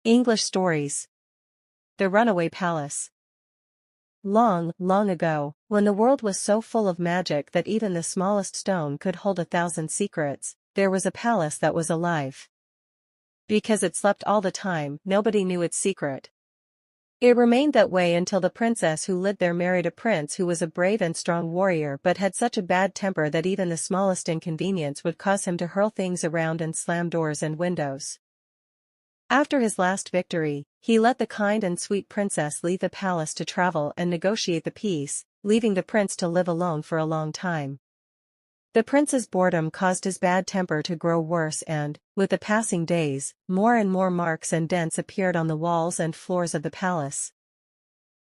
English stories. The Runaway Palace. Long, long ago, when the world was so full of magic that even the smallest stone could hold 1,000 secrets, there was a palace that was alive. Because it slept all the time, nobody knew its secret. It remained that way until the princess who lived there married a prince who was a brave and strong warrior but had such a bad temper that even the smallest inconvenience would cause him to hurl things around and slam doors and windows. After his last victory, he let the kind and sweet princess leave the palace to travel and negotiate the peace, leaving the prince to live alone for a long time. The prince's boredom caused his bad temper to grow worse and, with the passing days, more and more marks and dents appeared on the walls and floors of the palace.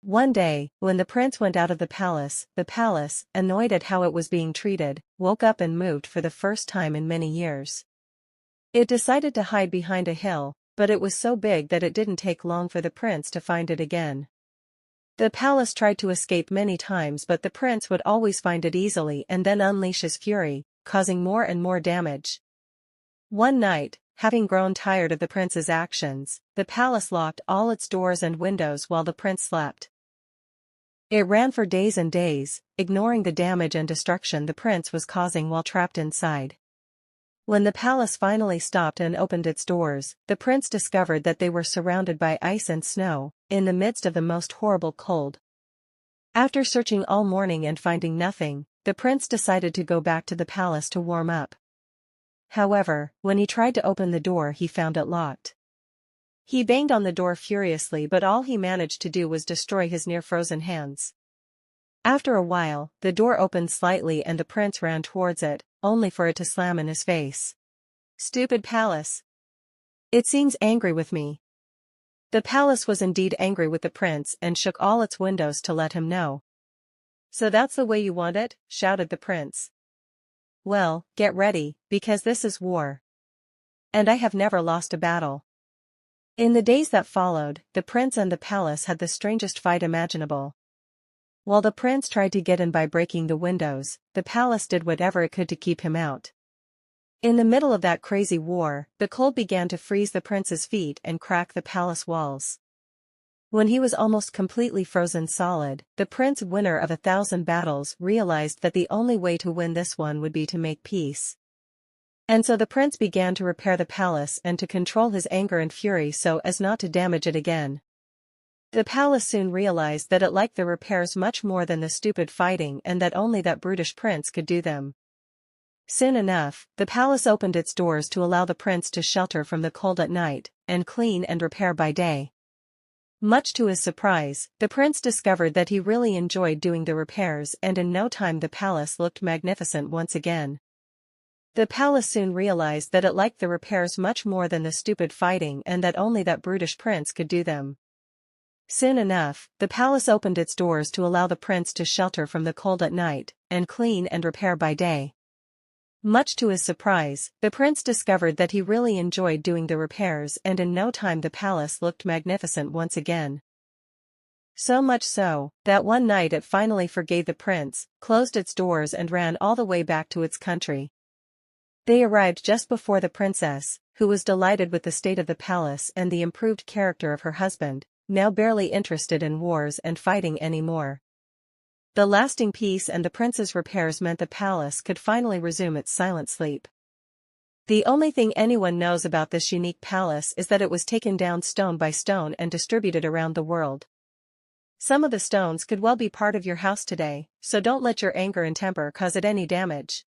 One day, when the prince went out of the palace, annoyed at how it was being treated, woke up and moved for the first time in many years. It decided to hide behind a hill, but it was so big that it didn't take long for the prince to find it again. The palace tried to escape many times, but the prince would always find it easily and then unleash his fury, causing more and more damage. One night, having grown tired of the prince's actions, the palace locked all its doors and windows while the prince slept. It ran for days and days, ignoring the damage and destruction the prince was causing while trapped inside. When the palace finally stopped and opened its doors, the prince discovered that they were surrounded by ice and snow, in the midst of the most horrible cold. After searching all morning and finding nothing, the prince decided to go back to the palace to warm up. However, when he tried to open the door, he found it locked. He banged on the door furiously, but all he managed to do was destroy his near-frozen hands. After a while, the door opened slightly and the prince ran towards it, only for it to slam in his face. "Stupid palace! It seems angry with me." The palace was indeed angry with the prince and shook all its windows to let him know. "So that's the way you want it?" shouted the prince. "Well, get ready, because this is war. And I have never lost a battle." In the days that followed, the prince and the palace had the strangest fight imaginable. While the prince tried to get in by breaking the windows, the palace did whatever it could to keep him out. In the middle of that crazy war, the cold began to freeze the prince's feet and crack the palace walls. When he was almost completely frozen solid, the prince, winner of 1,000 battles, realized that the only way to win this one would be to make peace. And so the prince began to repair the palace and to control his anger and fury so as not to damage it again. The palace soon realized that it liked the repairs much more than the stupid fighting and that only that brutish prince could do them. Soon enough, the palace opened its doors to allow the prince to shelter from the cold at night, and clean and repair by day. Much to his surprise, the prince discovered that he really enjoyed doing the repairs, and in no time the palace looked magnificent once again. The palace soon realized that it liked the repairs much more than the stupid fighting and that only that brutish prince could do them. Soon enough, the palace opened its doors to allow the prince to shelter from the cold at night, and clean and repair by day. Much to his surprise, the prince discovered that he really enjoyed doing the repairs, and in no time the palace looked magnificent once again. So much so, that one night it finally forgave the prince, closed its doors and ran all the way back to its country. They arrived just before the princess, who was delighted with the state of the palace and the improved character of her husband, now barely interested in wars and fighting anymore. The lasting peace and the prince's repairs meant the palace could finally resume its silent sleep. The only thing anyone knows about this unique palace is that it was taken down stone by stone and distributed around the world. Some of the stones could well be part of your house today, so don't let your anger and temper cause it any damage.